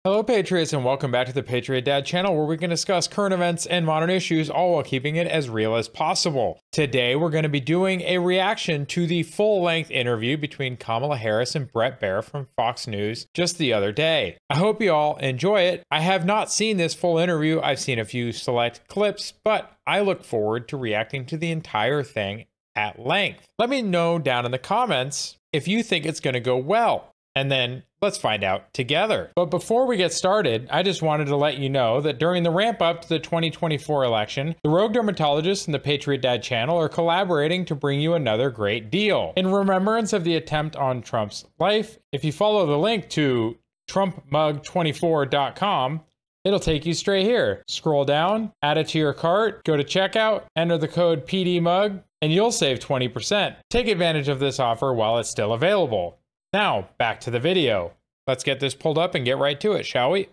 Hello Patriots, and welcome back to the Patriot Dad channel, where we can discuss current events and modern issues, all while keeping it as real as possible. Today we're going to be doing a reaction to the full-length interview between Kamala Harris and Bret Baier from Fox News just the other day. I hope you all enjoy it. I have not seen this full interview. I've seen a few select clips, but I look forward to reacting to the entire thing at length. Let me know down in the comments if you think it's going to go well, and then let's find out together. But before we get started, I just wanted to let you know that during the ramp up to the 2024 election, the Rogue Dermatologist and the Patriot Dad channel are collaborating to bring you another great deal. In remembrance of the attempt on Trump's life, if you follow the link to trumpmug24.com, it'll take you straight here. Scroll down, add it to your cart, go to checkout, enter the code PDMUG, and you'll save 20%. Take advantage of this offer while it's still available. Now, back to the video. Let's get this pulled up and get right to it, shall we?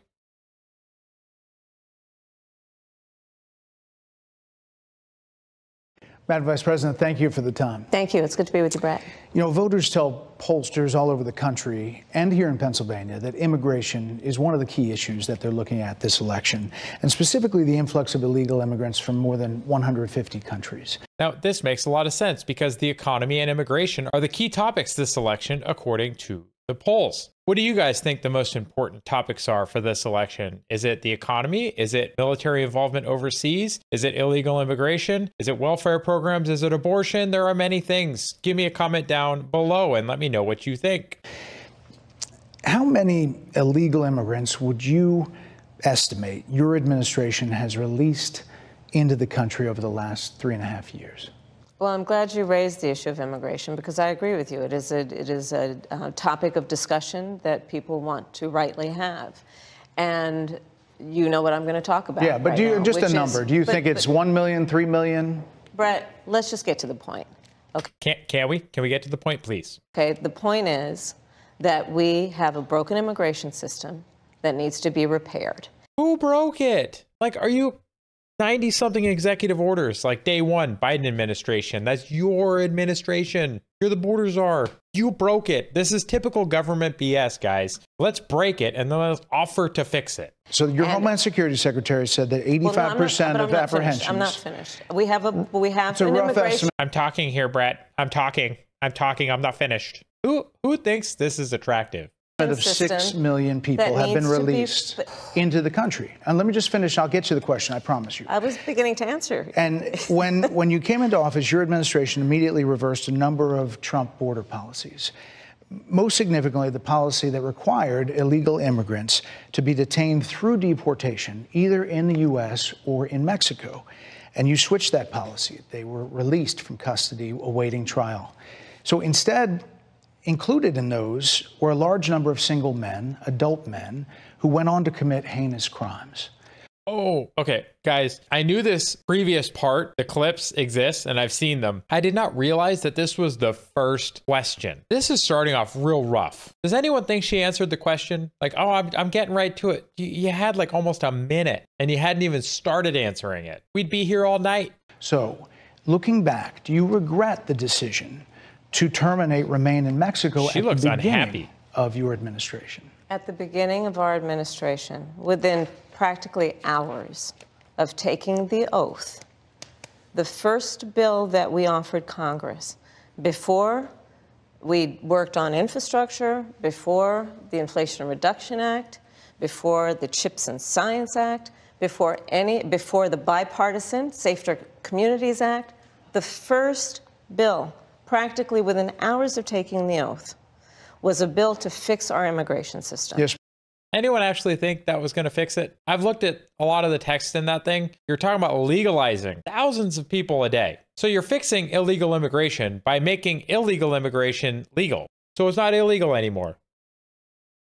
Madam Vice President, thank you for the time. Thank you. It's good to be with you, Brett. You know, voters tell pollsters all over the country and here in Pennsylvania that immigration is one of the key issues that they're looking at this election, and specifically the influx of illegal immigrants from more than 150 countries. Now, this makes a lot of sense because the economy and immigration are the key topics this election, according to the polls. What do you guys think the most important topics are for this election? Is it the economy? Is it military involvement overseas? Is it illegal immigration? Is it welfare programs? Is it abortion? There are many things. Give me a comment down below and let me know what you think. How many illegal immigrants would you estimate your administration has released into the country over the last 3.5 years? Well, I'm glad you raised the issue of immigration because I agree with you. It is a topic of discussion that people want to rightly have. And you know what I'm going to talk about. Yeah, but right do you, now, just a number. Do you think it's 1 million, 3 million? Brett, let's just get to the point. Okay. Can we? Can we get to the point, please? Okay, the point is that we have a broken immigration system that needs to be repaired. Who broke it? Like, are you 90-something executive orders, like day one, Biden administration? That's your administration. You're the border czar. You broke it. This is typical government BS, guys. Let's break it and then let's offer to fix it. So your Homeland Security Secretary said that 85% of apprehensions. I'm not finished. We have an immigration. I'm talking here, Brett. I'm talking. I'm not finished. Who thinks this is attractive? Of 6 million people have been released into the country. And let me just finish. I'll get to the question, I promise you. I was beginning to answer. And when you came into office, your administration immediately reversed a number of Trump border policies. Most significantly, the policy that required illegal immigrants to be detained through deportation, either in the U.S. or in Mexico. And you switched that policy. They were released from custody awaiting trial. So instead, included in those were a large number of single men, adult men, who went on to commit heinous crimes. Oh, okay. Guys, I knew this previous part, the clips exist, and I've seen them. I did not realize that this was the first question. This is starting off real rough. Does anyone think she answered the question? Like, oh, I'm getting right to it. You had like almost a minute, and you hadn't even started answering it. We'd be here all night. So, looking back, do you regret the decision to terminate Remain in Mexico She at looks the beginning unhappy. of your administration? At the beginning of our administration, within practically hours of taking the oath, the first bill that we offered Congress, before we worked on infrastructure, before the Inflation Reduction Act, before the Chips and Science Act, before the bipartisan Safer Communities Act, the first bill, practically within hours of taking the oath, was a bill to fix our immigration system. Yes. Anyone actually think that was going to fix it? I've looked at a lot of the text in that thing. You're talking about legalizing thousands of people a day. So you're fixing illegal immigration by making illegal immigration legal. So it's not illegal anymore.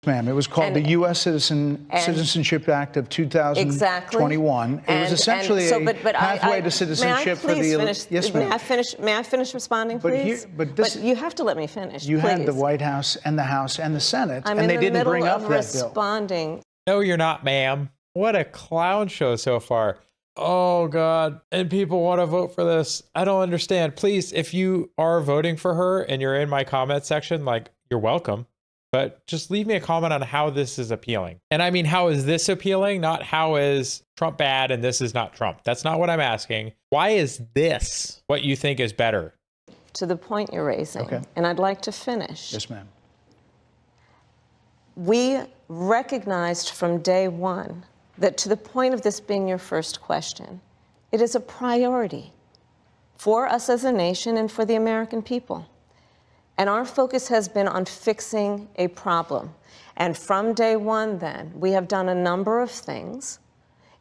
Ma'am, it was called the U.S. Citizenship Act of 2021. Exactly. It was essentially a pathway to citizenship for the... Yes, ma'am. May I finish responding, please? But you have to let me finish, You had the White House and the House and the Senate, and they didn't bring up that bill. I'm in the middle of responding. No, you're not, ma'am. What a clown show so far. Oh, God. And people want to vote for this. I don't understand. Please, if you are voting for her and you're in my comment section, like, you're welcome. but just leave me a comment on how this is appealing. And I mean, how is this appealing? Not how is Trump bad and this is not Trump. That's not what I'm asking. Why is this what you think is better? To the point you're raising, Okay. and I'd like to finish. Yes, ma'am. We recognized from day one that, to the point of this being your first question, it is a priority for us as a nation and for the American people. And our focus has been on fixing a problem. And from day one, then, we have done a number of things,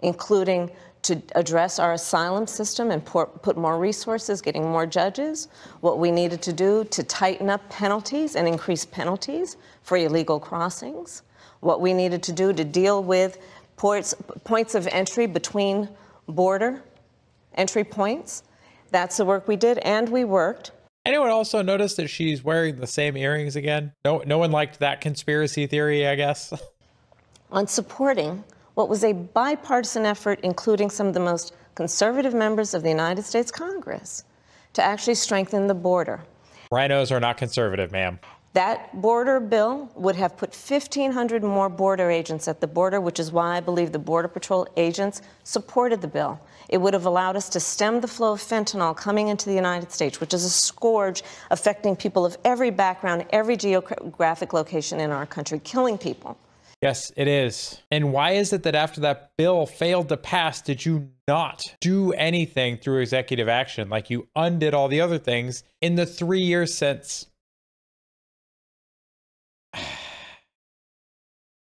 including to address our asylum system and put more resources, getting more judges, what we needed to do to tighten up penalties and increase penalties for illegal crossings, what we needed to do to deal with points of entry between border entry points. That's the work we did, and we worked. Anyone also notice that she's wearing the same earrings again? No one liked that conspiracy theory, I guess. On supporting what was a bipartisan effort, including some of the most conservative members of the United States Congress, to actually strengthen the border. Rhinos are not conservative, ma'am. That border bill would have put 1,500 more border agents at the border, which is why I believe the Border Patrol agents supported the bill. It would have allowed us to stem the flow of fentanyl coming into the United States, which is a scourge affecting people of every background, every geographic location in our country, killing people. Yes, it is. And why is it that after that bill failed to pass, did you not do anything through executive action like you undid all the other things in the 3 years since?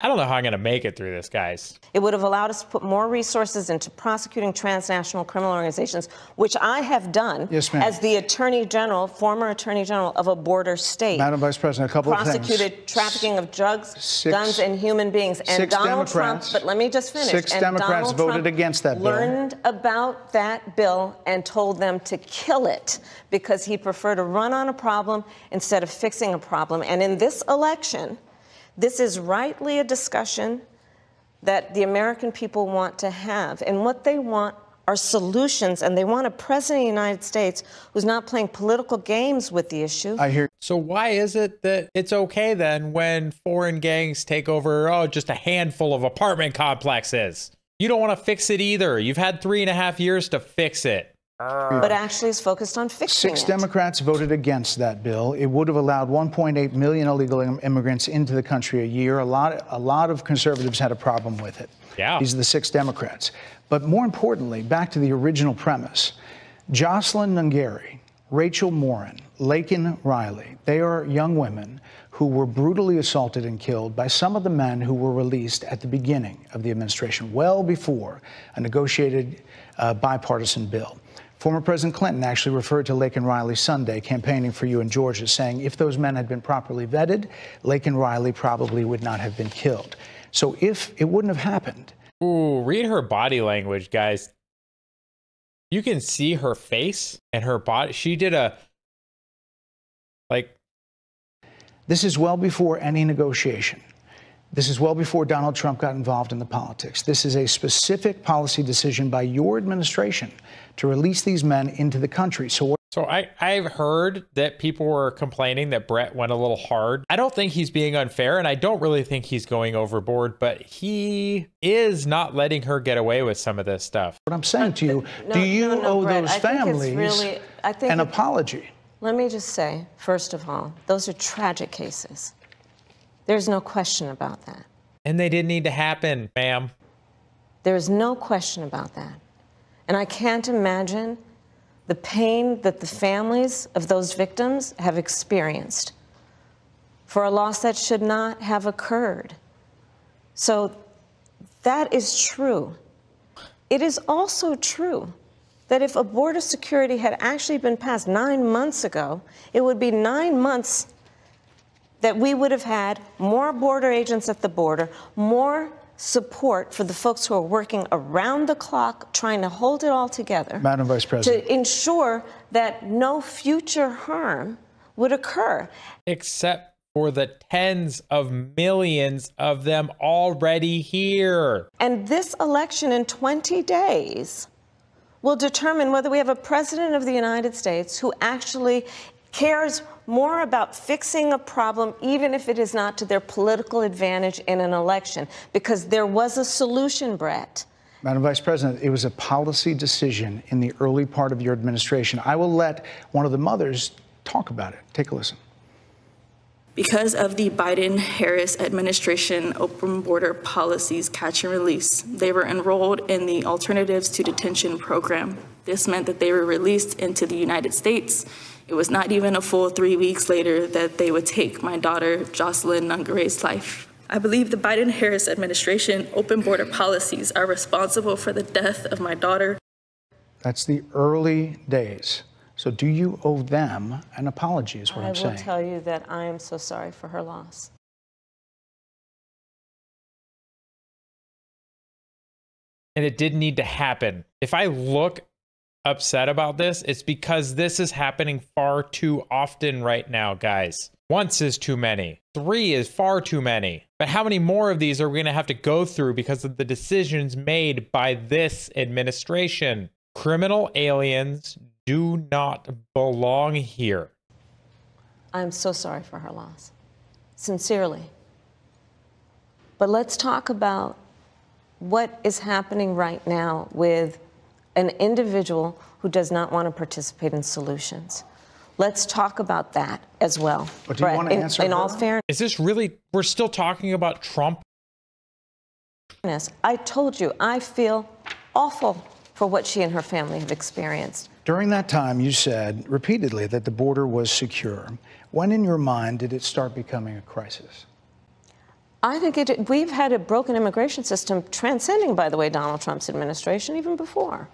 I don't know how I'm going to make it through this, guys. It would have allowed us to put more resources into prosecuting transnational criminal organizations, which I have done as the Attorney General, former Attorney General of a border state. Madam Vice President, a couple of things. Prosecuted trafficking of drugs, guns, and human beings. And Donald Trump, but let me just finish. Six Democrats voted against that bill. Learned about that bill and told them to kill it because he preferred to run on a problem instead of fixing a problem. And in this election, this is rightly a discussion that the American people want to have. And what they want are solutions, and they want a president of the United States who's not playing political games with the issue. I hear. So why is it that it's okay then when foreign gangs take over, just a handful of apartment complexes? You don't want to fix it either. You've had 3.5 years to fix it. But actually is focused on fixing it. 6 Democrats voted against that bill. It would have allowed 1.8 million illegal immigrants into the country a year. A lot of conservatives had a problem with it. Yeah. These are the 6 Democrats. But more importantly, back to the original premise, Jocelyn Nungari, Rachel Morin, Laken Riley, they are young women who were brutally assaulted and killed by some of the men who were released at the beginning of the administration, well before a negotiated bipartisan bill. Former President Clinton actually referred to Laken Riley Sunday, campaigning for you in Georgia, saying if those men had been properly vetted, Laken Riley probably would not have been killed. So if it wouldn't have happened. Ooh, read her body language, guys. You can see her face and her body. She did This is well before any negotiation. This is well before Donald Trump got involved in the politics. This is a specific policy decision by your administration to release these men into the country. So I've heard that people were complaining that Bret went a little hard. I don't think he's being unfair, and I don't really think he's going overboard, but he is not letting her get away with some of this stuff. What I'm saying to you, do you owe Bret, those families an apology? Let me just say, first of all, those are tragic cases. There's no question about that. And they didn't need to happen, ma'am. There's no question about that. And I can't imagine the pain that the families of those victims have experienced for a loss that should not have occurred. So that is true. It is also true that if a border security had actually been passed 9 months ago, it would be 9 months that we would have had more border agents at the border, more support for the folks who are working around the clock trying to hold it all together. Madam Vice President. To ensure that no future harm would occur. Except for the tens of millions of them already here. And this election in 20 days will determine whether we have a president of the United States who actually cares more about fixing a problem, even if it is not to their political advantage in an election, because there was a solution, Bret. Madam Vice President, it was a policy decision in the early part of your administration. I will let one of the mothers talk about it. Take a listen. Because of the Biden-Harris administration open border policies catch and release, they were enrolled in the Alternatives to Detention program. This meant that they were released into the United States. It was not even a full 3 weeks later that they would take my daughter, Jocelyn Nungare's life. I believe the Biden-Harris administration open border policies are responsible for the death of my daughter. That's the early days. So do you owe them an apology, is what I'm saying. I will tell you that I am so sorry for her loss. And it didn't need to happen. If I look upset about this, it's because this is happening far too often right now, guys. Once is too many. 3 is far too many. But how many more of these are we going to have to go through because of the decisions made by this administration? Criminal aliens do not belong here. I'm so sorry for her loss. Sincerely. But let's talk about what is happening right now with an individual who does not want to participate in solutions. Let's talk about that as well. But do you want to answer in all fairness, is this really, we're still talking about Trump? I told you, I feel awful for what she and her family have experienced. During that time, you said repeatedly that the border was secure. When in your mind did it start becoming a crisis? I think we've had a broken immigration system transcending, by the way, Donald Trump's administration even before.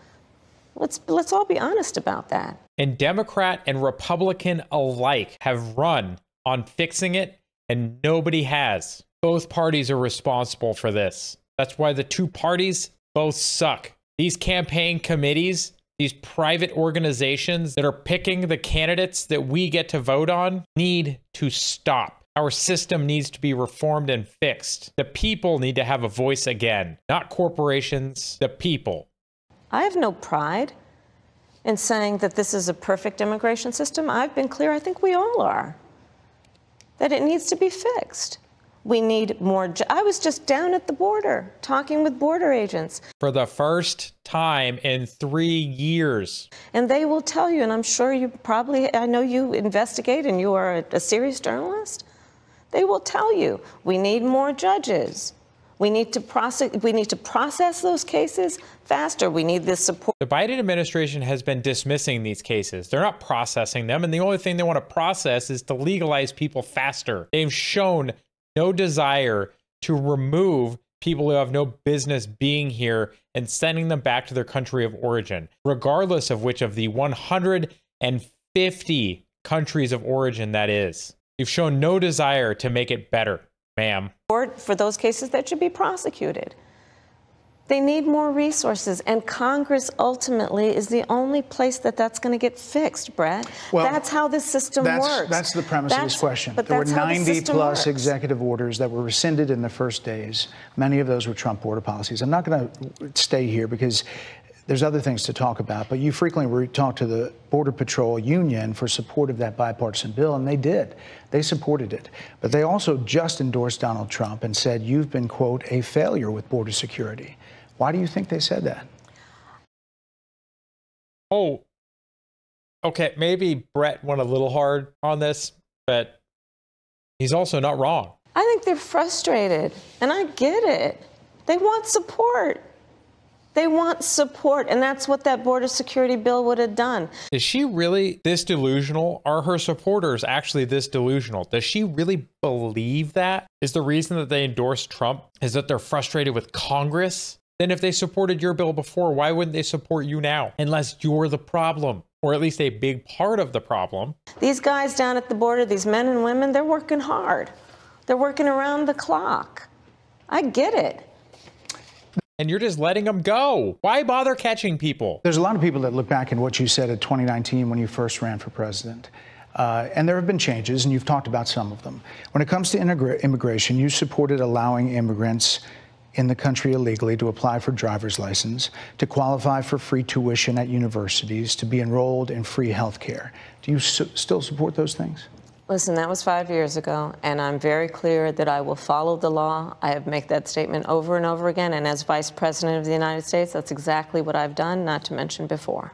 Let's all be honest about that. And Democrat and Republican alike have run on fixing it, and nobody has. Both parties are responsible for this. That's why the two parties both suck. These campaign committees, these private organizations that are picking the candidates that we get to vote on, need to stop. Our system needs to be reformed and fixed. The people need to have a voice again, not corporations, the people. I have no pride in saying that this is a perfect immigration system. I've been clear, I think we all are, that it needs to be fixed. We need more. I was just down at the border talking with border agents. For the first time in 3 years. And they will tell you, and I'm sure you probably, I know you investigate and you are a serious journalist. They will tell you, we need more judges. We need to process those cases faster. We need this support. The Biden administration has been dismissing these cases. They're not processing them, and the only thing they want to process is to legalize people faster. They've shown no desire to remove people who have no business being here and sending them back to their country of origin, regardless of which of the 150 countries of origin that is. You've shown no desire to make it better, ma'am. For those cases that should be prosecuted. They need more resources, and Congress ultimately is the only place that's going to get fixed, Bret. Well, that's how this system works. That's the premise of this question. There were 90-plus executive orders that were rescinded in the first days. Many of those were Trump border policies. I'm not going to stay here because there's other things to talk about, but you frequently talked to the Border Patrol Union for support of that bipartisan bill, and they did. They supported it. But they also just endorsed Donald Trump and said, you've been, quote, a failure with border security. Why do you think they said that? Oh, okay, maybe Bret went a little hard on this, but he's also not wrong. I think they're frustrated, and I get it. They want support. They want support, and that's what that border security bill would have done. Is she really this delusional? Are her supporters actually this delusional? Does she really believe that? Is the reason that they endorsed Trump is that they're frustrated with Congress? Then if they supported your bill before, why wouldn't they support you now? Unless you're the problem, or at least a big part of the problem. These guys down at the border, these men and women, they're working hard. They're working around the clock. I get it. And you're just letting them go. Why bother catching people? There's a lot of people that look back at what you said in 2019 when you first ran for president. And there have been changes, and you've talked about some of them. When it comes to immigration, you supported allowing immigrants in the country illegally to apply for driver's license, to qualify for free tuition at universities, to be enrolled in free health care. Do you still support those things? Listen, that was 5 years ago, and I'm very clear that I will follow the law. I have made that statement over and over again, and as Vice President of the United States, that's exactly what I've done, not to mention before.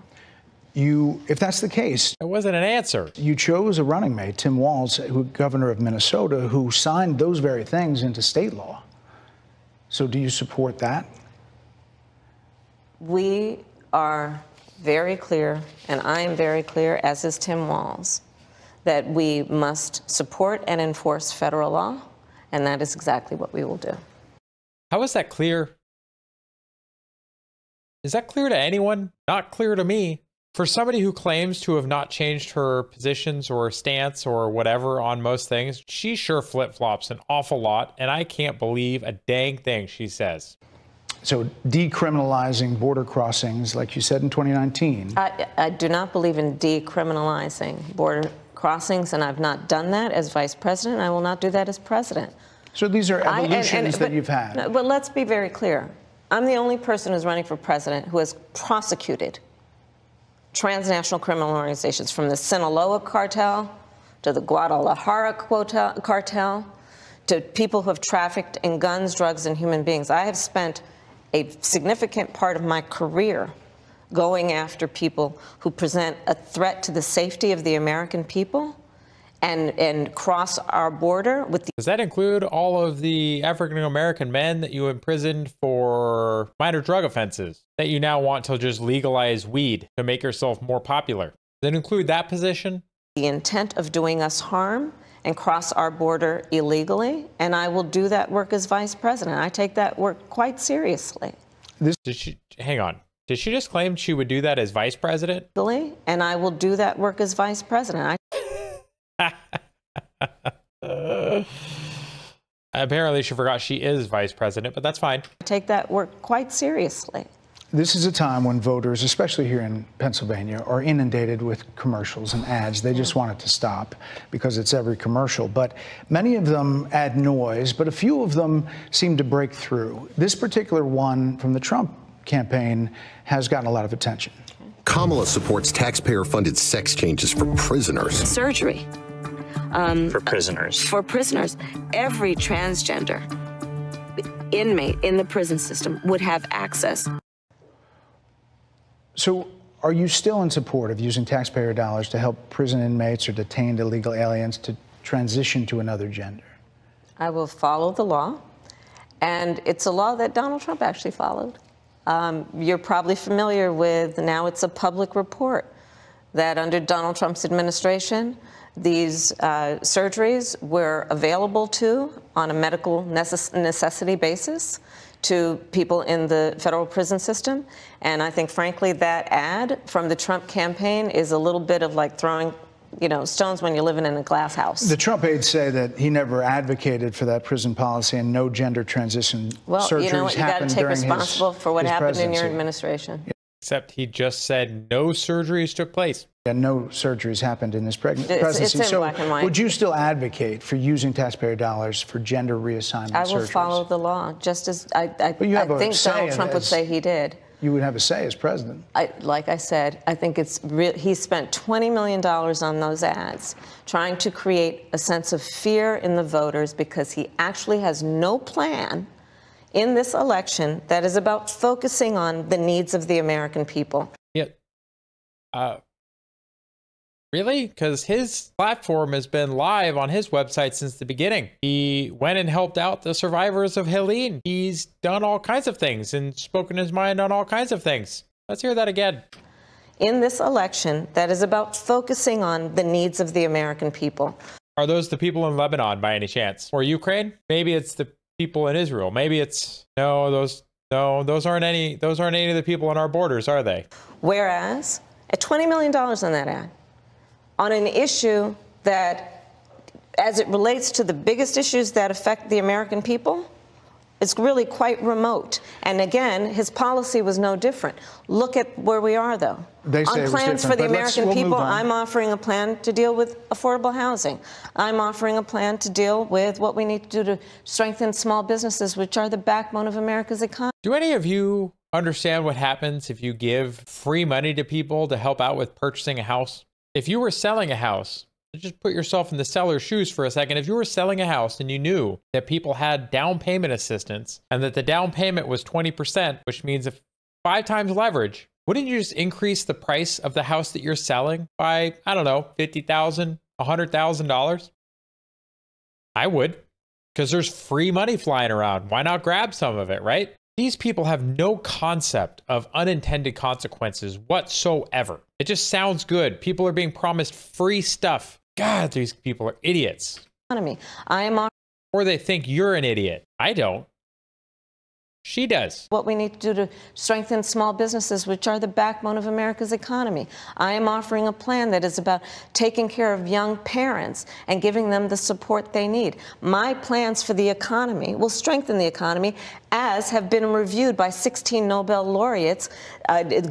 If that's the case, it wasn't an answer. You chose a running mate, Tim Walz, governor of Minnesota, who signed those very things into state law. So do you support that? We are very clear, and I am very clear, as is Tim Walz, that we must support and enforce federal law, and that is exactly what we will do. How is that clear? Is that clear to anyone? Not clear to me. For somebody who claims to have not changed her positions or stance or whatever on most things, she sure flip-flops an awful lot, and I can't believe a dang thing she says. So decriminalizing border crossings, like you said in 2019. I do not believe in decriminalizing border crossings, and I've not done that as vice president. I will not do that as president. So these are evolutions that you've had. But let's be very clear. I'm the only person who's running for president who has prosecuted transnational criminal organizations, from the Sinaloa cartel to the Guadalajara cartel to people who have trafficked in guns, drugs, and human beings. I have spent a significant part of my career going after people who present a threat to the safety of the American people and cross our border with the— Does that include all of the African-American men that you imprisoned for minor drug offenses that you now want to just legalize weed to make yourself more popular? Does that include that position? The intent of doing us harm and cross our border illegally, and I will do that work as vice president. I take that work quite seriously. Hang on. Did she just claim she would do that as vice president? And I will do that work as vice president. Apparently she forgot she is vice president, but that's fine. I take that work quite seriously. This is a time when voters, especially here in Pennsylvania, are inundated with commercials and ads. They just want it to stop because it's every commercial. But many of them add noise, but a few of them seem to break through. This particular one from the Trump campaign has gotten a lot of attention. Kamala supports taxpayer-funded sex changes for prisoners. Surgery. For prisoners. For prisoners. Every transgender inmate in the prison system would have access. So are you still in support of using taxpayer dollars to help prison inmates or detained illegal aliens to transition to another gender? I will follow the law, and it's a law that Donald Trump actually followed. You're probably familiar with, now it's a public report, that under Donald Trump's administration, these surgeries were available on a medical necessity basis to people in the federal prison system. And I think, frankly, that ad from the Trump campaign is a little bit of like throwing, stones when you're living in a glass house. The Trump aides say that he never advocated for that prison policy and no gender transition surgeries happened during his presidency. Well, you know what? You got to take responsible for what happened in your administration. Except he just said no surgeries took place. And no surgeries happened in his presidency. It's in black and white. Would you still advocate for using taxpayer dollars for gender reassignment surgeries? I will follow the law, just as I think Donald Trump would say he did. You would have a say as president. Like I said, I think it's real. He spent $20 million on those ads, trying to create a sense of fear in the voters because he actually has no plan in this election that is about focusing on the needs of the American people. Yeah. Really? Because his platform has been live on his website since the beginning. He went and helped out the survivors of Helene. He's done all kinds of things and spoken his mind on all kinds of things. Let's hear that again. In this election that is about focusing on the needs of the American people. Are those the people in Lebanon by any chance? Or Ukraine? Maybe it's the people in Israel. Maybe it's those aren't any of the people on our borders, are they? Whereas at $20 million on that ad, on an issue that, as it relates to the biggest issues that affect the American people, it's really quite remote. And again, his policy was no different. Look at where we are, though. They say on plans for the American people, I'm offering a plan to deal with affordable housing. I'm offering a plan to deal with what we need to do to strengthen small businesses, which are the backbone of America's economy. Do any of you understand what happens if you give free money to people to help out with purchasing a house? If you were selling a house Just put yourself in the seller's shoes for a second. If you were selling a house and you knew that people had down payment assistance and that the down payment was 20%, which means if 5 times leverage, wouldn't you just increase the price of the house that you're selling by, I don't know, $50,000, $100,000? I would, because there's free money flying around. Why not grab some of it, right? These people have no concept of unintended consequences whatsoever. It just sounds good. People are being promised free stuff. God, these people are idiots. Or they think you're an idiot. I don't. She does. What we need to do to strengthen small businesses, which are the backbone of America's economy. I am offering a plan that is about taking care of young parents and giving them the support they need. My plans for the economy will strengthen the economy, as have been reviewed by 16 Nobel laureates,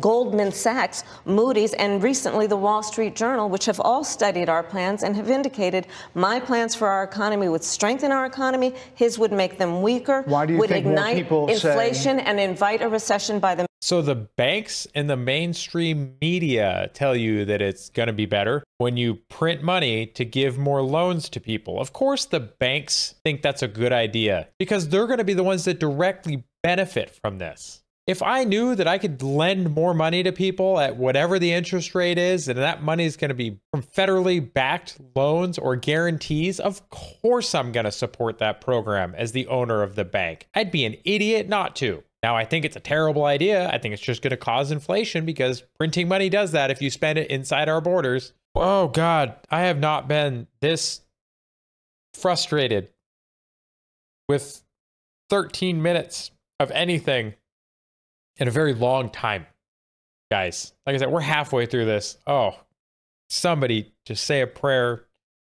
Goldman Sachs, Moody's, and recently the Wall Street Journal, which have all studied our plans and have indicated my plans for our economy would strengthen our economy, his would make them weaker, Why do you would think more ignite people inflation and invite a recession by the... So the banks and the mainstream media tell you that it's going to be better when you print money to give more loans to people. Of course, the banks think that's a good idea because they're going to be the ones that directly benefit from this. If I knew that I could lend more money to people at whatever the interest rate is, and that money is going to be from federally backed loans or guarantees, of course I'm going to support that program as the owner of the bank. I'd be an idiot not to. Now, I think it's a terrible idea. I think it's just going to cause inflation because printing money does that if you spend it inside our borders. Oh, God, I have not been this frustrated with 13 minutes of anything in a very long time, guys. Like I said, we're halfway through this. Oh, somebody just say a prayer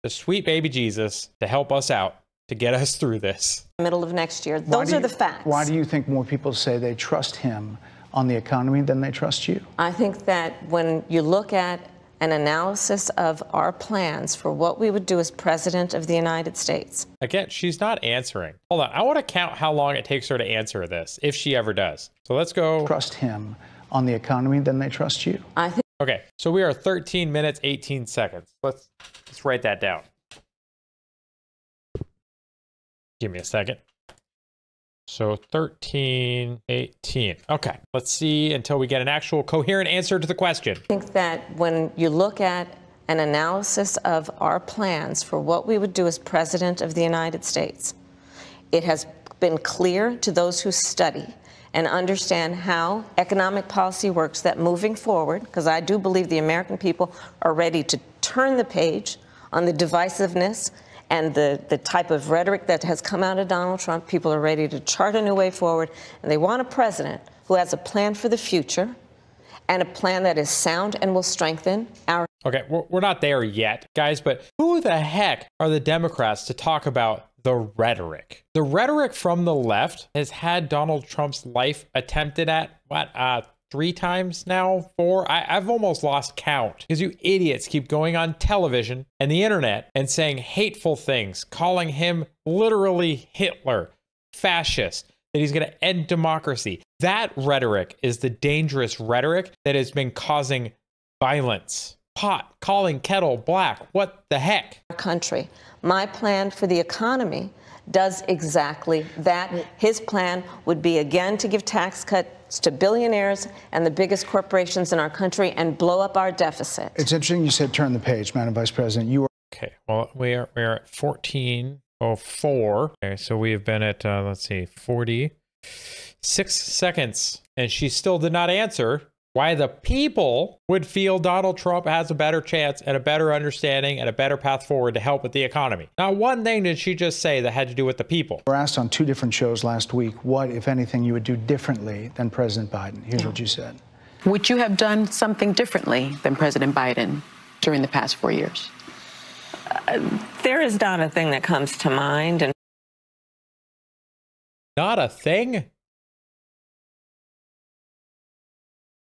to sweet baby Jesus to help us out, to get us through this. Middle of next year. Those are the facts. Why do you think more people say they trust him on the economy than they trust you? I think that when you look at an analysis of our plans for what we would do as president of the United States. Again, she's not answering. Hold on. I want to count how long it takes her to answer this, if she ever does. So let's go. Trust him on the economy than they trust you. I think. Okay, so we are 13 minutes, 18 seconds. Let's write that down. Give me a second. So 13, 18. Okay, let's see until we get an actual coherent answer to the question. I think that when you look at an analysis of our plans for what we would do as president of the United States, it has been clear to those who study and understand how economic policy works that moving forward, because I do believe the American people are ready to turn the page on the divisiveness and the type of rhetoric that has come out of Donald Trump. People are ready to chart a new way forward, and they want a president who has a plan for the future and a plan that is sound and will strengthen our... Okay, we're not there yet, guys, but who the heck are the Democrats to talk about the rhetoric? The rhetoric from the left has had Donald Trump's life attempted at, what, 3 times now? 4? I've almost lost count because you idiots keep going on television and the internet and saying hateful things, calling him literally Hitler, fascist, that he's going to end democracy. That rhetoric is the dangerous rhetoric that has been causing violence. Pot, calling kettle black. What the heck? Our country. My plan for the economy does exactly that. His plan would be, again, to give tax cuts to billionaires and the biggest corporations in our country and blow up our deficit. It's interesting you said turn the page, Madam Vice President. You are... Okay, well, we are at 14:04. Okay, so we have been at, let's see, 46 seconds. And she still did not answer why the people would feel Donald Trump has a better chance and a better understanding and a better path forward to help with the economy. Not one thing did she just say that had to do with the people. You were asked on 2 different shows last week what, if anything, you would do differently than President Biden. Here's what you said. Would you have done something differently than President Biden during the past 4 years? There is not a thing that comes to mind. And not a thing?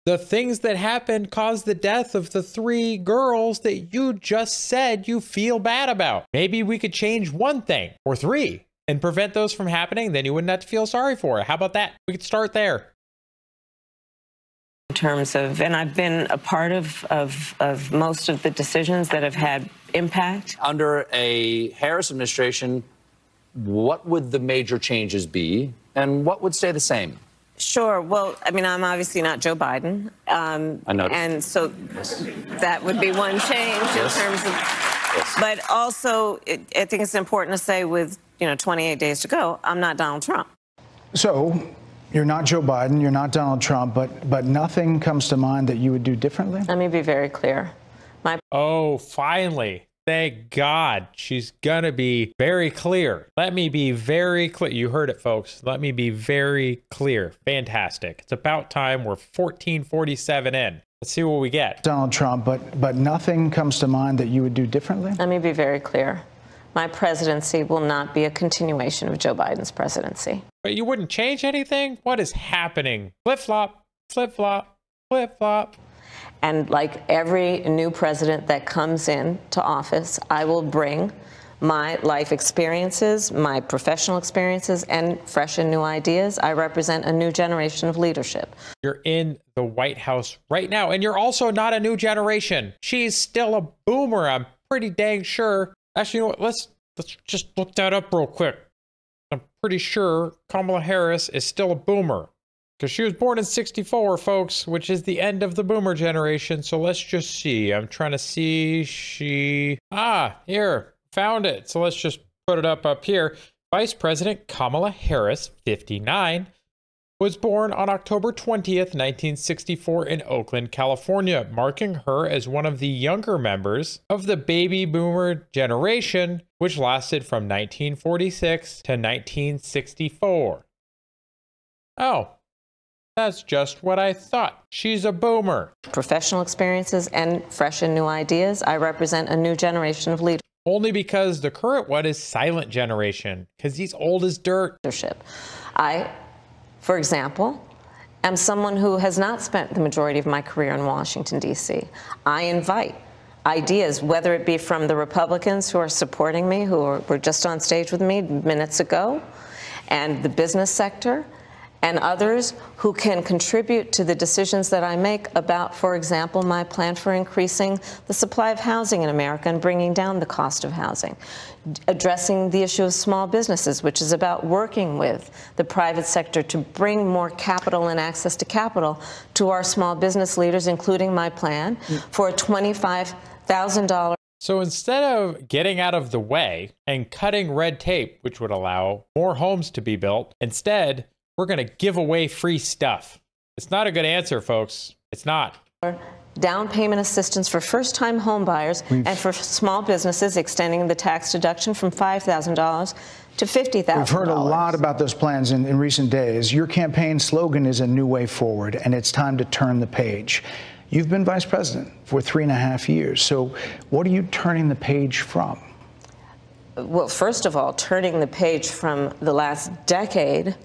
The things that happened caused the death of the 3 girls that you just said you feel bad about. Maybe we could change 1 thing or 3 and prevent those from happening. Then you wouldn't have to feel sorry for it. How about that? We could start there. in terms of, and I've been a part of most of the decisions that have had impact? Under a Harris administration, what would the major changes be, and what would stay the same? Sure. Well, I mean, I'm obviously not Joe Biden. I noticed. And so that would be one change in terms of... Yes. But also, I think it's important to say with, 28 days to go, I'm not Donald Trump. So you're not Joe Biden, you're not Donald Trump, but nothing comes to mind that you would do differently? Let me be very clear. Oh, finally. Thank God. She's going to be very clear. Let me be very clear. You heard it, folks. Let me be very clear. Fantastic. It's about time. We're 1447 in. Let's see what we get. Donald Trump, but nothing comes to mind that you would do differently? Let me be very clear. My presidency will not be a continuation of Joe Biden's presidency. But you wouldn't change anything? What is happening? Flip-flop, flip-flop, flip-flop. And like every new president that comes into office, I will bring my life experiences, my professional experiences, and fresh and new ideas. I represent a new generation of leadership. You're in the White House right now, and you're also not a new generation. She's still a boomer, I'm pretty dang sure. Actually, you know what? Let's just look that up real quick. I'm pretty sure Kamala Harris is still a boomer. Because she was born in 64, folks, which is the end of the boomer generation. So let's just see. I'm trying to see. Here, found it. So let's just put it up here. Vice President Kamala Harris, 59, was born on October 20th, 1964 in Oakland, California, marking her as one of the younger members of the baby boomer generation, which lasted from 1946 to 1964. Oh. That's just what I thought. She's a boomer. Professional experiences and fresh and new ideas. I represent a new generation of leaders. Only because the current one is silent generation, because he's old as dirt. I, for example, am someone who has not spent the majority of my career in Washington, D.C. I invite ideas, whether it be from the Republicans who are supporting me, who were just on stage with me minutes ago, and the business sector, and others who can contribute to the decisions that I make about, for example, my plan for increasing the supply of housing in America and bringing down the cost of housing, addressing the issue of small businesses, which is about working with the private sector to bring more capital and access to capital to our small business leaders, including my plan for a $25,000. So instead of getting out of the way and cutting red tape, which would allow more homes to be built, instead, we're going to give away free stuff. It's not a good answer, folks. It's not. Down payment assistance for first-time home buyers and for small businesses, extending the tax deduction from $5,000 to $50,000. We've heard a lot about those plans in recent days. Your campaign slogan is a new way forward, and it's time to turn the page. You've been vice president for 3.5 years. So what are you turning the page from? Well, first of all, turning the page from the last decade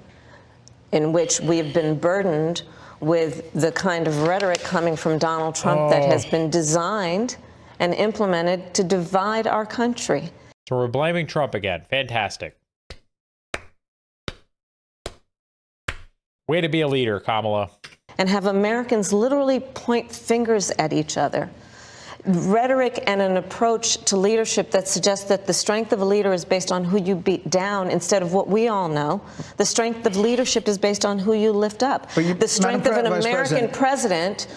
in which we've been burdened with the kind of rhetoric coming from Donald Trump that has been designed and implemented to divide our country. So we're blaming Trump again. Fantastic. Way to be a leader, Kamala. And have Americans literally point fingers at each other. Rhetoric and an approach to leadership that suggests that the strength of a leader is based on who you beat down instead of what we all know. The strength of leadership is based on who you lift up. The strength of an American president.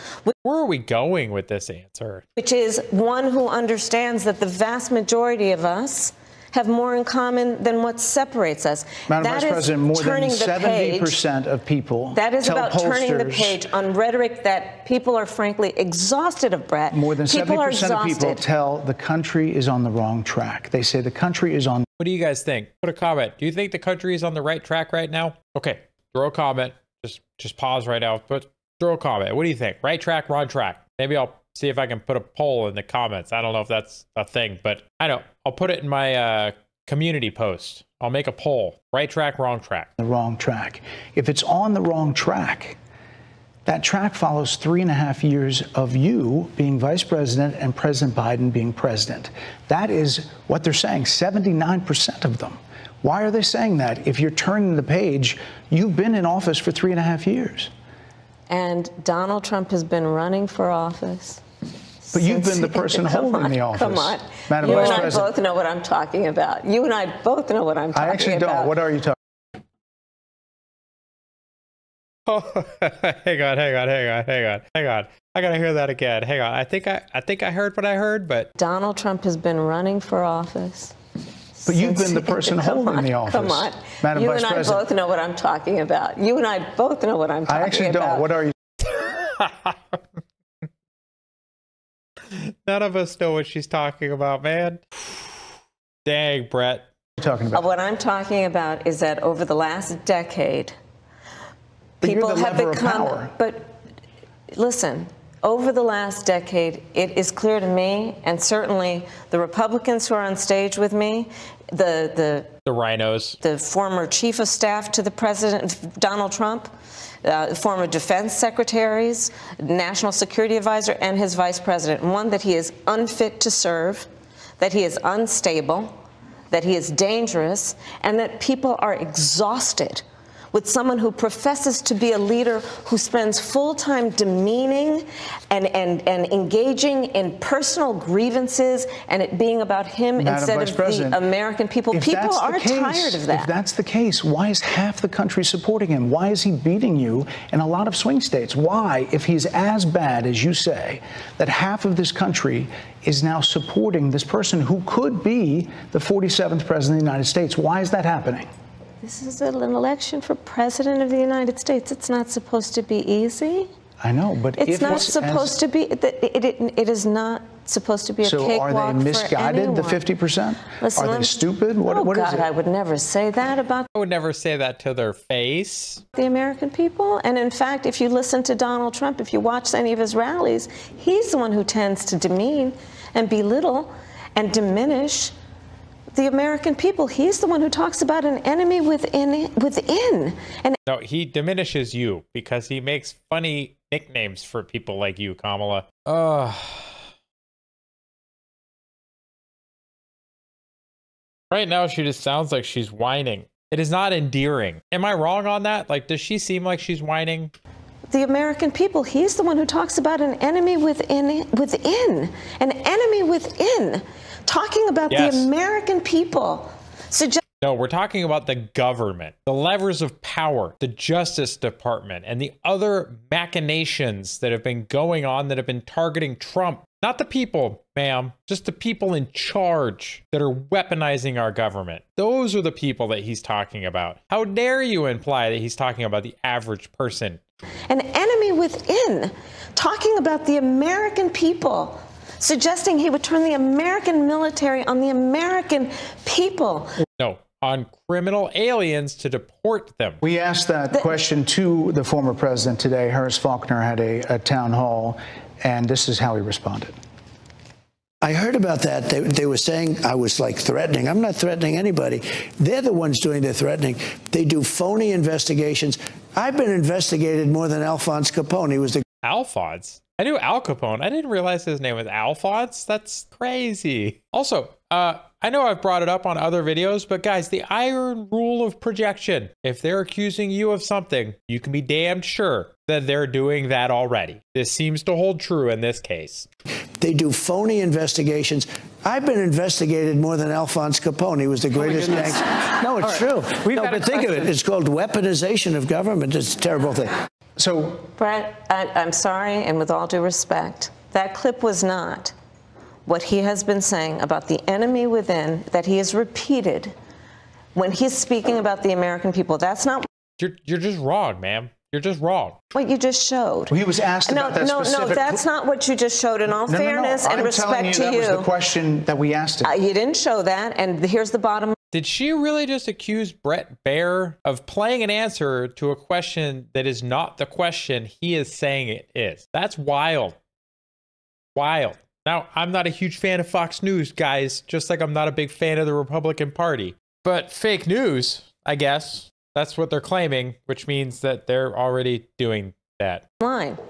Where are we going with this answer? Which is one who understands that the vast majority of us have more in common than what separates us. Madam Vice President, more than 70% of people that is about turning the page on rhetoric that people are frankly exhausted of, Bret. More than 70% of people tell the country is on the wrong track. They say the country is on. What do you guys think? Put a comment. Do you think the country is on the right track right now? Okay, throw a comment. Just pause right now, but throw a comment. What do you think? Right track, wrong track? Maybe I'll see if I can put a poll in the comments. I don't know if that's a thing, but I know. I'll put it in my community post. I'll make a poll. Right track, wrong track. The wrong track. If it's on the wrong track, that track follows 3.5 years of you being vice president and President Biden being president. That is what they're saying, 79% of them. Why are they saying that? If you're turning the page, you've been in office for 3.5 years. And Donald Trump has been running for office But you've been the person holding the office. Come on. Madam You Vice and I President. both know what I'm talking about. You and I both know what I'm talking about. I actually don't. What are you talking Oh, hang on. I gotta hear that again. Hang on. I think I heard what I heard, but Donald Trump has been running for office. But you've been the person holding the office. Come on. Madam You Vice and I President. both know what I'm talking about. You and I both know what I'm talking about. I actually don't. What are you? None of us know what she's talking about, man. Dang, Bret. Talking about? What I'm talking about is that over the last decade, people you're the have lever of become. power. But listen, over the last decade, it is clear to me, and certainly the Republicans who are on stage with me, the rhinos, the former chief of staff to the president, Donald Trump, former defense secretaries, national security advisor, and his vice president. One, that he is unfit to serve, that he is unstable, that he is dangerous, and that people are exhausted with someone who professes to be a leader who spends full time demeaning and engaging in personal grievances and it being about him instead of the American people. People are tired of that. If that's the case, why is half the country supporting him? Why is he beating you in a lot of swing states? Why, if he's as bad as you say, that half of this country is now supporting this person who could be the 47th president of the United States? Why is that happening? This is an election for president of the United States. It's not supposed to be easy. I know, but it's not supposed to be. It is not supposed to be a cakewalk for anyone. So are they misguided, the 50%? Listen, are they stupid? What God, is it? I would never say that about. I would never say that to their face. The American people. And in fact, if you listen to Donald Trump, if you watch any of his rallies, he's the one who tends to demean and belittle and diminish the American people. He's the one who talks about an enemy within. And no, he diminishes you because he makes funny nicknames for people like you, Kamala. Right now, she just sounds like she's whining. It is not endearing. Am I wrong on that? Like, does she seem like she's whining? The American people, he's the one who talks about an enemy within, an enemy within, talking about the American people. No, we're talking about the government, the levers of power, the Justice Department, and the other machinations that have been going on that have been targeting Trump. Not the people, ma'am, just the people in charge that are weaponizing our government. Those are the people that he's talking about. How dare you imply that he's talking about the average person? An enemy within, talking about the American people, suggesting he would turn the American military on the American people. No, on criminal aliens to deport them. We asked that question to the former president today. Harris Faulkner had a town hall, and this is how he responded. I heard about that. They were saying I was like threatening. I'm not threatening anybody. They're the ones doing the threatening. They do phony investigations. I've been investigated more than Alphonse Capone. He was the Alphonse? I knew Al Capone. I didn't realize his name was Alphonse. That's crazy. Also, I know I've brought it up on other videos, but guys, the iron rule of projection. If they're accusing you of something, you can be damned sure that they're doing that already. This seems to hold true in this case. They do phony investigations. I've been investigated more than Alphonse Capone. He was the greatest gangster. No, it's true. No, but think of it. It's called weaponization of government. It's a terrible thing. So, Bret, I'm sorry, and with all due respect, that clip was not what he has been saying about the enemy within that he has repeated when he's speaking about the American people. That's not. You're just wrong, ma'am. You're just wrong. What you just showed. Well, he was asked about that specific. No, that's not what you just showed. In all fairness and respect to you, that was the question that we asked him. You didn't show that, and here's the bottom. Did she really just accuse Bret Baier of playing an answer to a question that is not the question he is saying it is? That's wild. Wild. Now, I'm not a huge fan of Fox News, guys, just like I'm not a big fan of the Republican Party. But fake news, I guess. That's what they're claiming, which means that they're already doing that.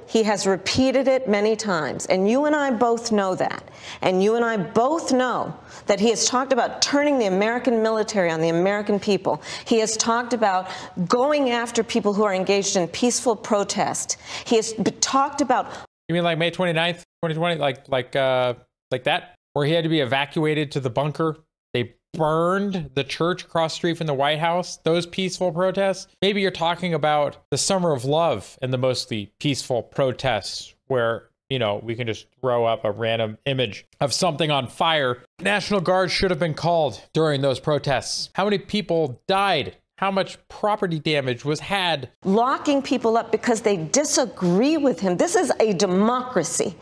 He has repeated it many times, and you and I both know that. And you and I both know that he has talked about turning the American military on the American people. He has talked about going after people who are engaged in peaceful protest. He has talked about. You mean like May 29th, 2020? Like that? Where he had to be evacuated to the bunker? They burned the church across the street from the White House? Those peaceful protests? Maybe you're talking about the Summer of Love and the mostly peaceful protests where, you know, we can just throw up a random image of something on fire. National Guard should have been called during those protests. How many people died? How much property damage was had? Locking people up because they disagree with him. This is a democracy.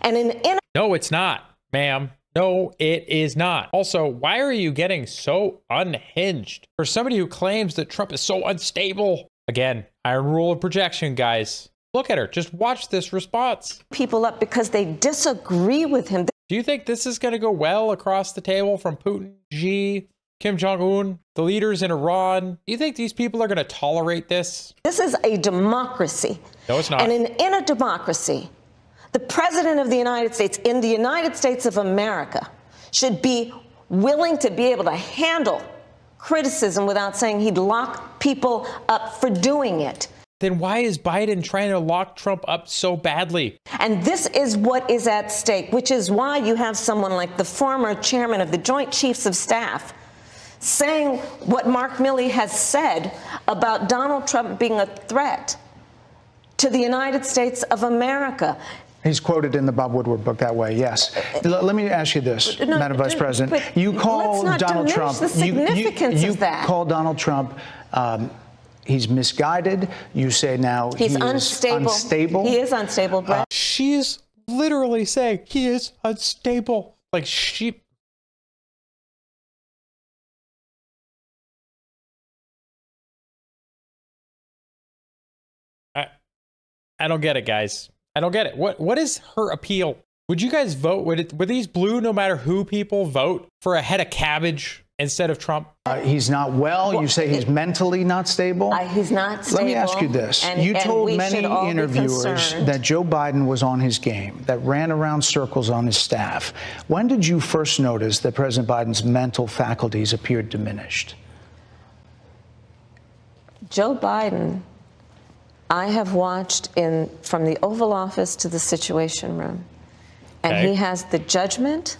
And no, it's not, ma'am. No, it is not. Also, why are you getting so unhinged? For somebody who claims that Trump is so unstable. Again, iron rule of projection, guys. Look at her. Just watch this response. People up because they disagree with him. Do you think this is going to go well across the table from Putin, Xi, Kim Jong-un, the leaders in Iran? Do you think these people are going to tolerate this? This is a democracy. No, it's not. And in a democracy, the president of the United States, in the United States of America, should be willing to be able to handle criticism without saying he'd lock people up for doing it. Then why is Biden trying to lock Trump up so badly? And this is what is at stake, which is why you have someone like the former chairman of the Joint Chiefs of Staff saying what Mark Milley has said about Donald Trump being a threat to the United States of America. He's quoted in the Bob Woodward book that way, yes. Let me ask you this, Madam Vice President. You call Donald Trump, you call Donald Trump, he's misguided. You say now he's unstable. He is unstable, Brett. She's literally saying he is unstable. Like she... I don't get it, guys. I don't get it. What is her appeal? Would you guys vote? Would these blue, no matter who people, vote for a head of cabbage instead of Trump? He's not well. You say he's mentally not stable? He's not stable. Let me ask you this. You told many interviewers that Joe Biden was on his game, that ran around circles on his staff. When did you first notice that President Biden's mental faculties appeared diminished? Joe Biden, I have watched from the Oval Office to the Situation Room, and he has the judgment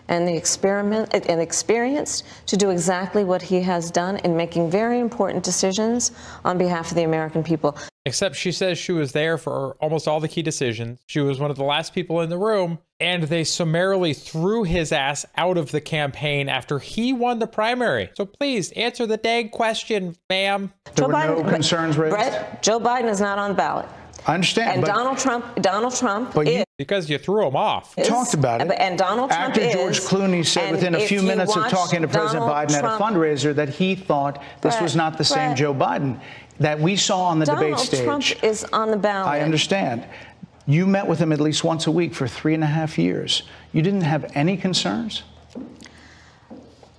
and the experience to do exactly what he has done in making very important decisions on behalf of the American people. Except she says she was there for almost all the key decisions. She was one of the last people in the room, and they summarily threw his ass out of the campaign after he won the primary. So please answer the dang question, ma'am. There were no concerns raised? Brett, Joe Biden is not on the ballot. I understand. And Donald Trump is. Because you threw him off. You talked about it. And Donald Trump After George Clooney said within a few minutes of talking to President Biden at a fundraiser that he thought this was not the same Joe Biden that we saw on the debate stage. Donald Trump is on the ballot. I understand. You met with him at least once a week for 3.5 years. You didn't have any concerns?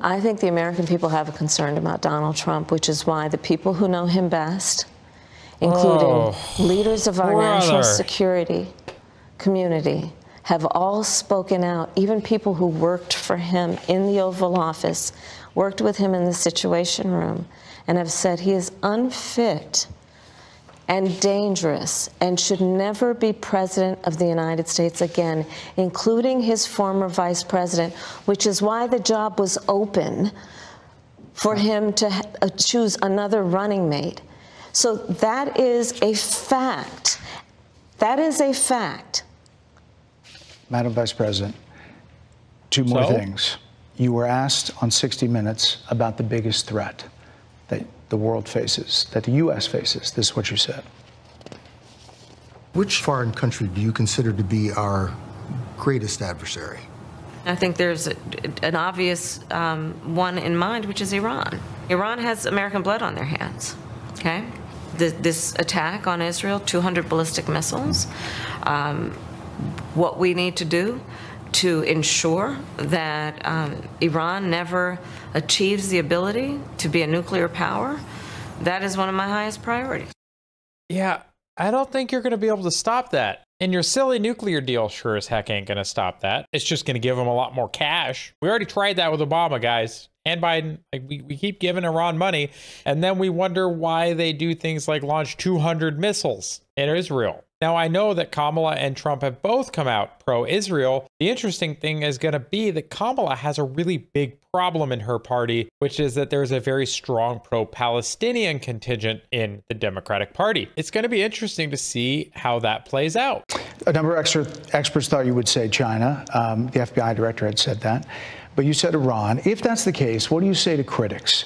I think the American people have a concern about Donald Trump, which is why the people who know him best, including leaders of our national security community, have all spoken out. Even people who worked for him in the Oval Office, worked with him in the Situation Room, and have said he is unfit and dangerous and should never be president of the United States again, including his former vice president, which is why the job was open for him to choose another running mate. So that is a fact. That is a fact. Madam Vice President, two more things. You were asked on 60 Minutes about the biggest threat that the world faces, that the U.S. faces. This is what you said. Which foreign country do you consider to be our greatest adversary? I think there's an obvious one in mind, which is Iran. Iran has American blood on their hands, okay? This attack on Israel, 200 ballistic missiles. What we need to do to ensure that Iran never achieves the ability to be a nuclear power, that is one of my highest priorities. Yeah, I don't think you're going to be able to stop that. And your silly nuclear deal sure as heck ain't gonna stop that. It's just gonna give them a lot more cash. We already tried that with Obama, guys. And Biden. Like, we keep giving Iran money, and then we wonder why they do things like launch 200 missiles in Israel. Now, I know that Kamala and Trump have both come out pro-Israel. The interesting thing is going to be that Kamala has a really big problem in her party, which is that there's a very strong pro-Palestinian contingent in the Democratic Party. It's going to be interesting to see how that plays out. A number of experts thought you would say China. The FBI director had said that. But you said Iran. If that's the case, what do you say to critics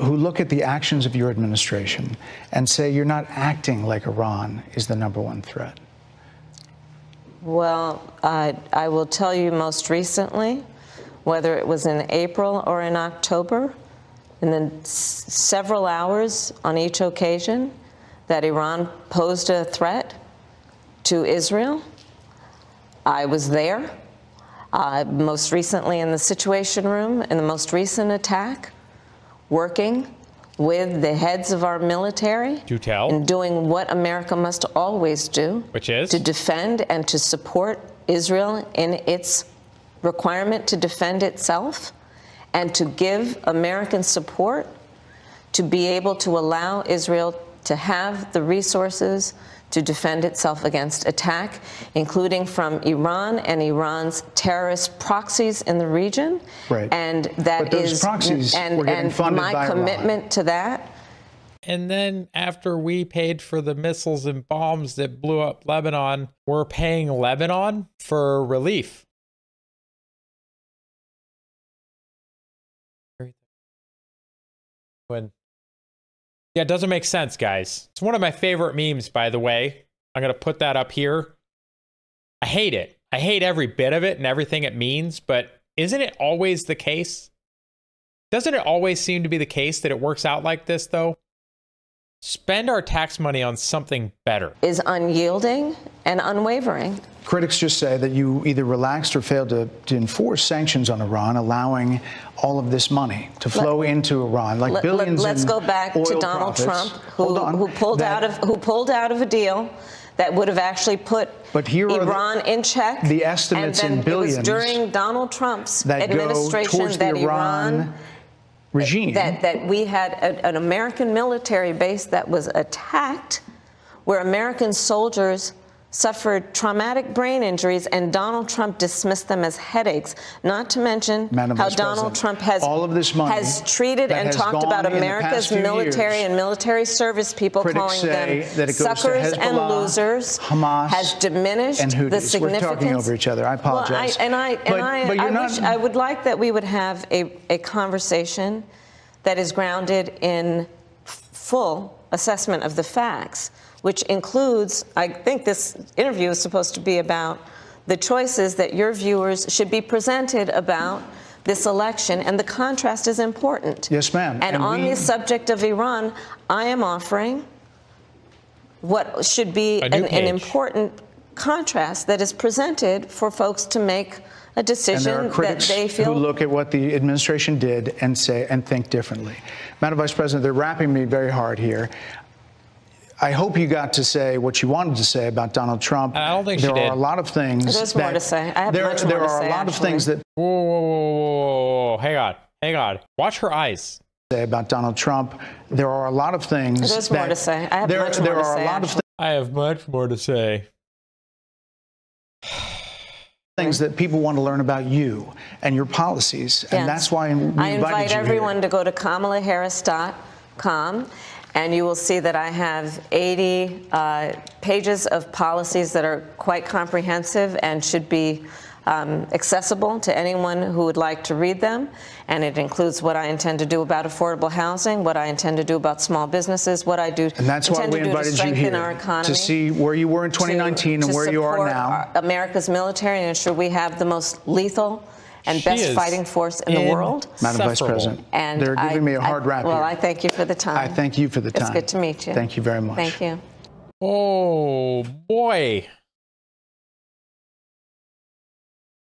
who look at the actions of your administration and say you're not acting like Iran is the #1 threat? Well, I will tell you most recently, whether it was in April or in October, in the several hours on each occasion that Iran posed a threat to Israel, I was there. Most recently in the Situation Room, in the most recent attack, working with the heads of our military and doing what America must always do, which is to defend and to support Israel in its requirement to defend itself, and to give American support to be able to allow Israel to have the resources to defend itself against attack, including from Iran and Iran's terrorist proxies in the region. Right. And that but those proxies were getting funded by my Iran. commitment to that. And then after we paid for the missiles and bombs that blew up Lebanon, we're paying Lebanon for relief. Yeah, it doesn't make sense, guys. It's one of my favorite memes, by the way. I'm going to put that up here. I hate it. I hate every bit of it and everything it means, but isn't it always the case? Doesn't it always seem to be the case that it works out like this, though? Spend our tax money on something better. Is unyielding and unwavering. Critics just say that you either relaxed or failed to enforce sanctions on Iran, allowing all of this money to flow into Iran, like billions. Let's go back to Donald Trump, who pulled out of a deal that would have actually put Iran in check. The estimates in billions. It was during Donald Trump's that administration that Iran regime. That we had an American military base that was attacked, where American soldiers suffered traumatic brain injuries, and Donald Trump dismissed them as headaches, not to mention how Donald Trump has treated and talked about America's military and military service people, calling them suckers and losers, Hamas, has diminished the significance. We're talking over each other. I apologize. Well, I would like that we would have a conversation that is grounded in full assessment of the facts, which includes, I think this interview is supposed to be about the choices that your viewers should be presented about this election, and the contrast is important. Yes, ma'am. And on the subject of Iran, I am offering what should be an important contrast that is presented for folks to make a decision that they feel. Who look at what the administration did and say and think differently. Madam Vice President, they're wrapping me very hard here. I hope you got to say what you wanted to say about Donald Trump. I don't think she did. There are a lot of things. There's more to say. I have much more to say. There are a lot of things that. Whoa. Hang on. Watch her eyes. Say about Donald Trump. There are a lot of things. There's more to say. I have much more to say. I have much more to say. Things that people want to learn about you and your policies, and that's why I invite everyone to go to KamalaHarris.com. And you will see that I have 80 pages of policies that are quite comprehensive and should be accessible to anyone who would like to read them. And it includes what I intend to do about affordable housing, what I intend to do about small businesses, what I do and that's why we invited you here to see where you were in 2019 and where you are now. America's military and ensure we have the most lethal and best fighting force in the world. Madam Vice President, and they're giving me a hard rap here. Well, I thank you for the time. I thank you for the time. It's good to meet you. Thank you very much. Thank you. Oh, boy.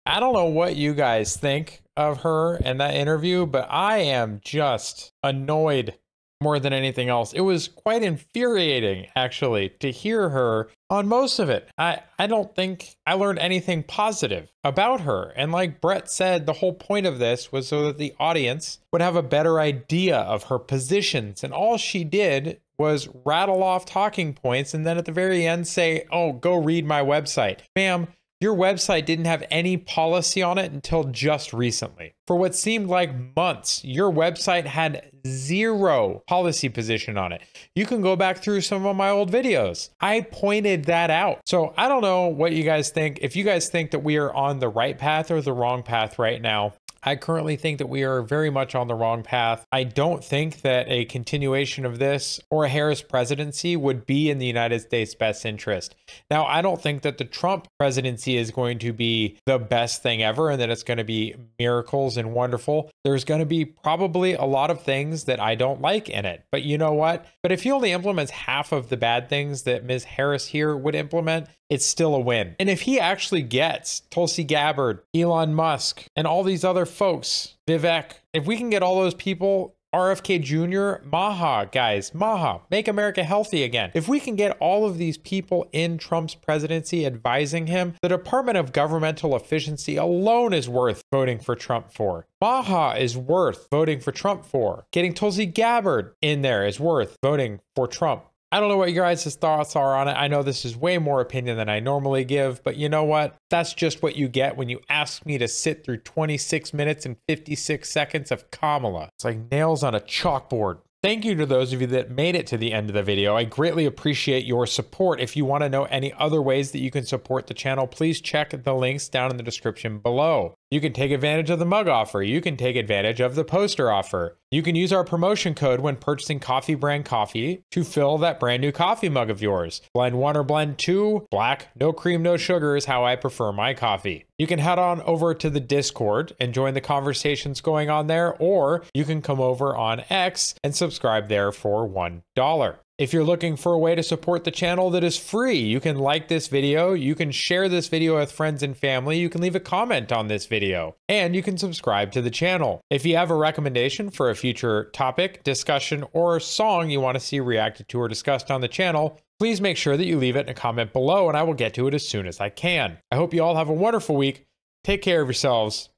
I don't know what you guys think of her in that interview, but I am just annoyed more than anything else. It was quite infuriating, actually, to hear her on most of it. I don't think I learned anything positive about her. And like Bret said, the whole point of this was so that the audience would have a better idea of her positions. And all she did was rattle off talking points and then at the very end say, oh, go read my website. Ma'am, your website didn't have any policy on it until just recently. For what seemed like months, your website had zero policy position on it. You can go back through some of my old videos. I pointed that out. So I don't know what you guys think. If you guys think that we are on the right path or the wrong path right now, I currently think that we are very much on the wrong path. I don't think that a continuation of this or a Harris presidency would be in the United States' best interest. Now, I don't think that the Trump presidency is going to be the best thing ever and that it's going to be miracles and wonderful. There's going to be probably a lot of things that I don't like in it. But you know what? But if he only implements half of the bad things that Ms. Harris here would implement, it's still a win. And if he actually gets Tulsi Gabbard, Elon Musk, and all these other folks, Vivek, if we can get all those people, RFK Jr., Maha, guys, Maha, make America healthy again. If we can get all of these people in Trump's presidency advising him, the Department of Governmental Efficiency alone is worth voting for Trump for. Maha is worth voting for Trump for. Getting Tulsi Gabbard in there is worth voting for Trump. I don't know what your guys' thoughts are on it. I know this is way more opinion than I normally give, but you know what? That's just what you get when you ask me to sit through 26 minutes and 56 seconds of Kamala. It's like nails on a chalkboard. Thank you to those of you that made it to the end of the video. I greatly appreciate your support. If you want to know any other ways that you can support the channel, please check the links down in the description below. You can take advantage of the mug offer. You can take advantage of the poster offer. You can use our promotion code when purchasing Coffee Brand Coffee to fill that brand new coffee mug of yours. Blend 1 or blend 2, black, no cream, no sugar is how I prefer my coffee. You can head on over to the Discord and join the conversations going on there, or you can come over on X and subscribe there for $1. If you're looking for a way to support the channel that is free, you can like this video, you can share this video with friends and family, you can leave a comment on this video, and you can subscribe to the channel. If you have a recommendation for a future topic, discussion, or song you want to see reacted to or discussed on the channel, please make sure that you leave it in a comment below and I will get to it as soon as I can. I hope you all have a wonderful week. Take care of yourselves,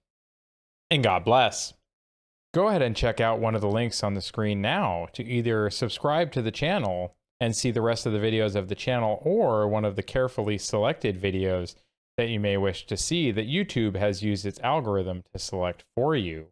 and God bless. Go ahead and check out one of the links on the screen now to either subscribe to the channel and see the rest of the videos of the channel, or one of the carefully selected videos that you may wish to see that YouTube has used its algorithm to select for you.